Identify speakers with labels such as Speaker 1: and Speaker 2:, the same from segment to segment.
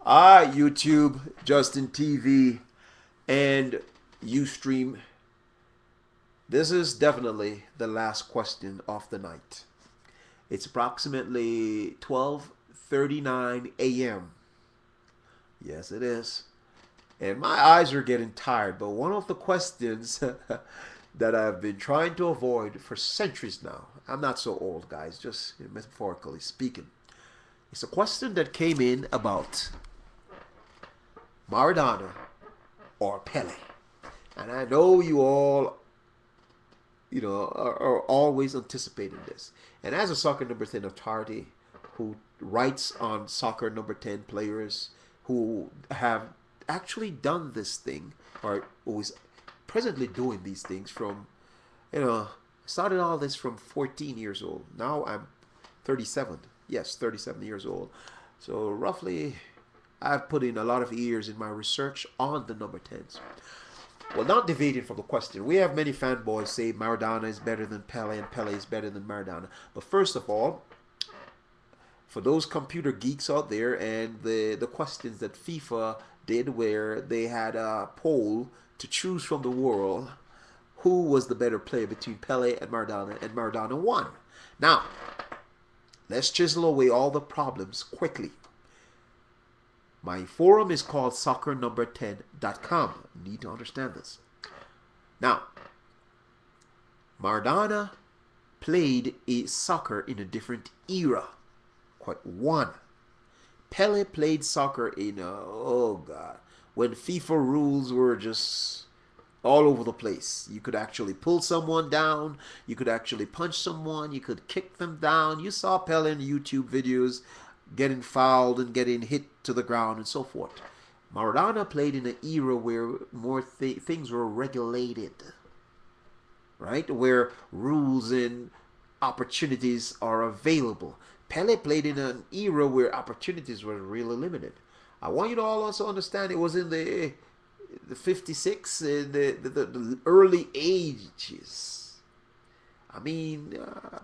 Speaker 1: YouTube, Justin TV, and Ustream. This is definitely the last question of the night. It's approximately 12:39 a.m. Yes, it is. And my eyes are getting tired, but one of the questions that I've been trying to avoid for centuries now, I'm not so old, guys, just metaphorically speaking. It's a question that came in about Maradona or Pele. And I know you all, are always anticipating this. And as a soccer number 10 authority who writes on soccer number 10 players who have actually done this thing, or who is presently doing these things from, started all this from 14 years old. Now I'm 37. Yes, 37 years old. So roughly, I've put in a lot of years in my research on the number 10s. Well, not deviating from the question, we have many fanboys say Maradona is better than Pele and Pele is better than Maradona. But first of all, for those computer geeks out there and the questions that FIFA did where they had a poll to choose from the world who was the better player between Pele and Maradona won. Now, let's chisel away all the problems quickly. My forum is called soccernumber10.com. You need to understand this. Now, Maradona played soccer in a different era. Quite one. Pele played soccer in when FIFA rules were just all over the place. You could actually pull someone down. You could actually punch someone. You could kick them down. You saw Pele in YouTube videos getting fouled and getting hit to the ground and so forth. Maradona played in an era where more things were regulated, right? Where rules and opportunities are available. Pele played in an era where opportunities were really limited. I want you to all also understand it was in the 56, the early ages. I mean,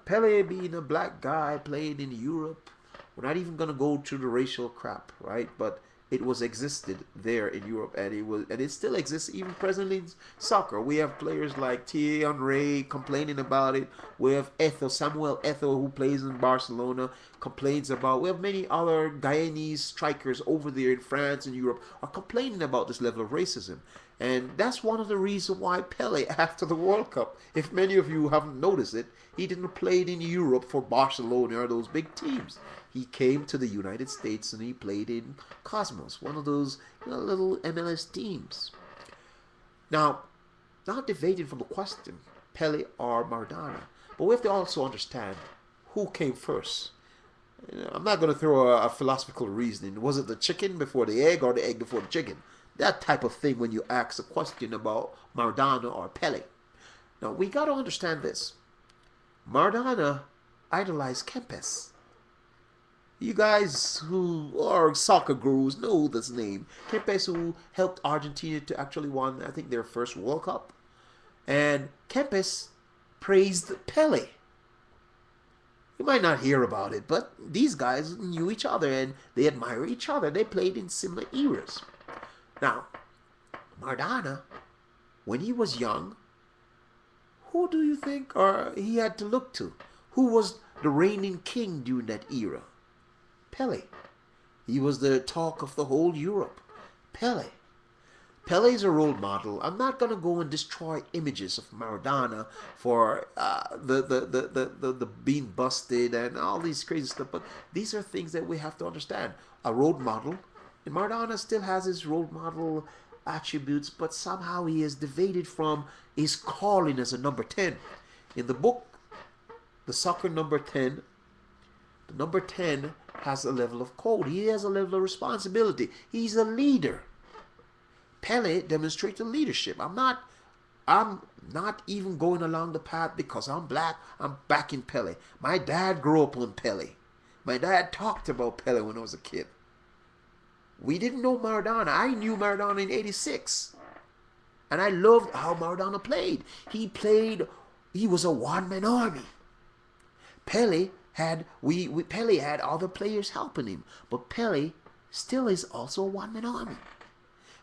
Speaker 1: Pele being a black guy playing in Europe, we're not even gonna go through the racial crap, right? But it was existed there in Europe, and it still exists even presently in soccer. We have players like Thierry Henry complaining about it. We have Samuel Eto'o, who plays in Barcelona, complains about. We have many other Guyanese strikers over there in France and Europe are complaining about this level of racism. And that's one of the reasons why Pele, after the World Cup, if many of you haven't noticed it, he didn't play in Europe for Barcelona or those big teams. He came to the United States and he played in Cosmos, one of those little MLS teams. Now, not deviating from the question, Pele or Maradona, but we have to also understand who came first. I'm not going to throw a philosophical reasoning. Was it the chicken before the egg or the egg before the chicken? That type of thing when you ask a question about Maradona or Pele. Now, we got to understand this. Maradona idolized Kempes. You guys who are soccer gurus know this name. Kempes, who helped Argentina to actually win, I think, their first World Cup. And Kempes praised Pele. You might not hear about it, but these guys knew each other and they admire each other. They played in similar eras. Now, Maradona, when he was young, who do you think he had to look to? Who was the reigning king during that era? Pele. He was the talk of the whole Europe. Pele. Pele is a role model. I'm not going to go and destroy images of Maradona for the being busted and all these crazy stuff, but these are things that we have to understand. A role model, and Maradona still has his role model attributes, but somehow he is deviated from his calling as a number 10. In the book, The Soccer Number 10, the number 10 has a level of code. He has a level of responsibility. He's a leader. Pele demonstrated leadership. I'm not even going along the path because I'm black. I'm backing Pele. My dad grew up on Pele. My dad talked about Pele when I was a kid. We didn't know Maradona. I knew Maradona in '86. And I loved how Maradona played. He was a one-man army. Pele had Pele had other players helping him, but Pele still is also a one-man army.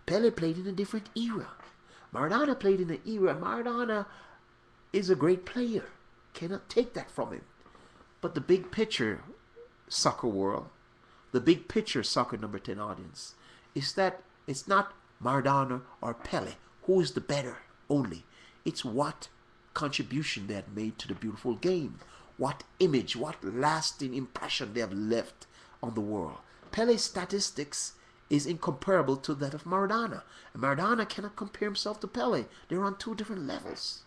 Speaker 1: Pele played in a different era. Maradona played in an era. Maradona is a great player. Cannot take that from him. But the big picture, soccer world, the big picture soccer number 10 audience, is that it's not Maradona or Pele who is the better only. It's what contribution they had made to the beautiful game. What image, what lasting impression they have left on the world. Pele's statistics is incomparable to that of Maradona. And Maradona cannot compare himself to Pele. They're on two different levels.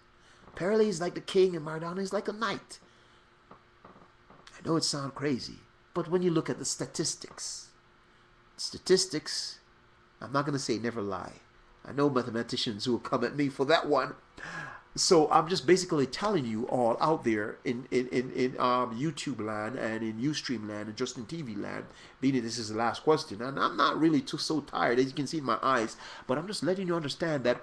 Speaker 1: Pele is like the king and Maradona is like a knight. I know it sounds crazy, but when you look at the statistics, I'm not going to say never lie. I know mathematicians who will come at me for that one. So I'm just basically telling you all out there in YouTube land and in Ustream land and just in TV land, meaning this is the last question. And I'm not really so tired, as you can see in my eyes, but I'm just letting you understand that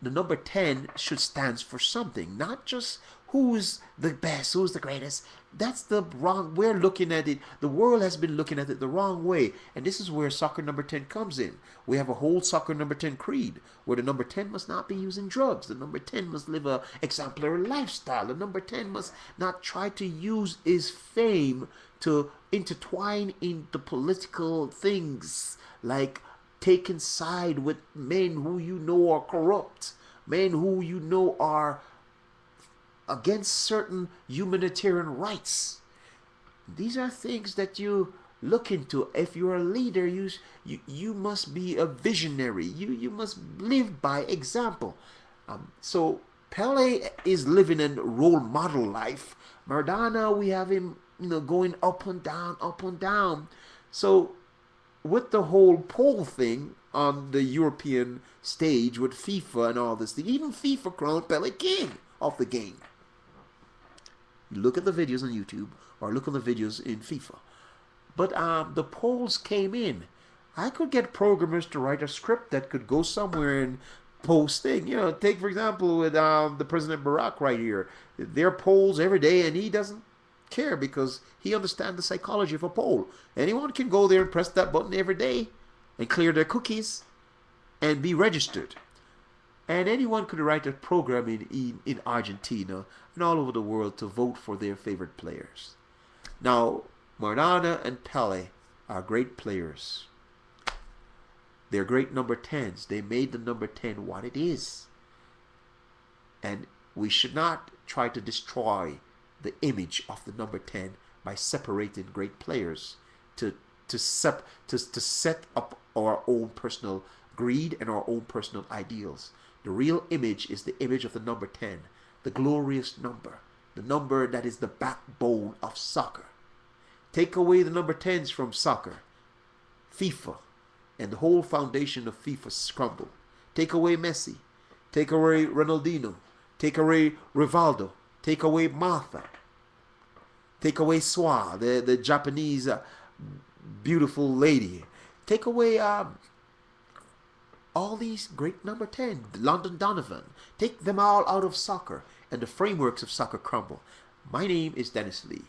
Speaker 1: the number 10 should stand for something, not just who's the best, who's the greatest. That's the wrong, we're looking at it, the world has been looking at it the wrong way. And this is where soccer number 10 comes in. We have a whole soccer number 10 creed, where the number 10 must not be using drugs. The number 10 must live a exemplary lifestyle. The number 10 must not try to use his fame to intertwine into political things, like taking side with men who you know are corrupt, men who you know are against certain humanitarian rights. These are things that you look into. If you're a leader, you must be a visionary. You must live by example. So Pele is living a role model life. Maradona, we have him, going up and down, up and down. So with the whole poll thing on the European stage with FIFA and all this, even FIFA crowned Pele king of the game. Look at the videos on YouTube or look on the videos in FIFA. But the polls came in. I could get programmers to write a script that could go somewhere and post thing. Take for example with the President Barack right here. There are polls every day and he doesn't care because he understands the psychology of a poll. Anyone can go there and press that button every day and clear their cookies and be registered. And anyone could write a program in Argentina and all over the world to vote for their favorite players. Now, Maradona and Pele are great players. They're great number 10s. They made the number 10 what it is. And we should not try to destroy the image of the number 10 by separating great players to set up our own personal greed and our own personal ideals. The real image is the image of the number 10, the glorious number, the number that is the backbone of soccer. Take away the number 10s from soccer, FIFA, and the whole foundation of FIFA crumble. Take away Messi, take away Ronaldinho, take away Rivaldo, take away Martha, take away Swa, the Japanese beautiful lady, take away all these great number 10, London Donovan. Take them all out of soccer and the frameworks of soccer crumble. My name is Dennis Lee,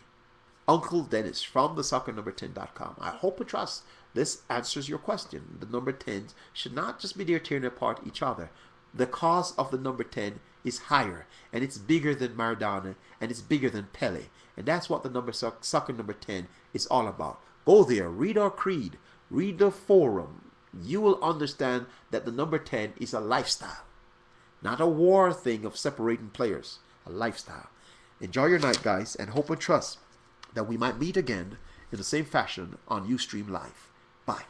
Speaker 1: Uncle Dennis from the soccernumber10.com. I hope and trust this answers your question. The number 10s should not just be there tearing apart each other. The cause of the number 10 is higher and it's bigger than Maradona and it's bigger than Pele. And that's what the soccer number 10 is all about. Go there, read our creed, read the forum. You will understand that the number 10 is a lifestyle. Not a war thing of separating players. A lifestyle. Enjoy your night, guys, and hope and trust that we might meet again in the same fashion on Ustream Live. Bye.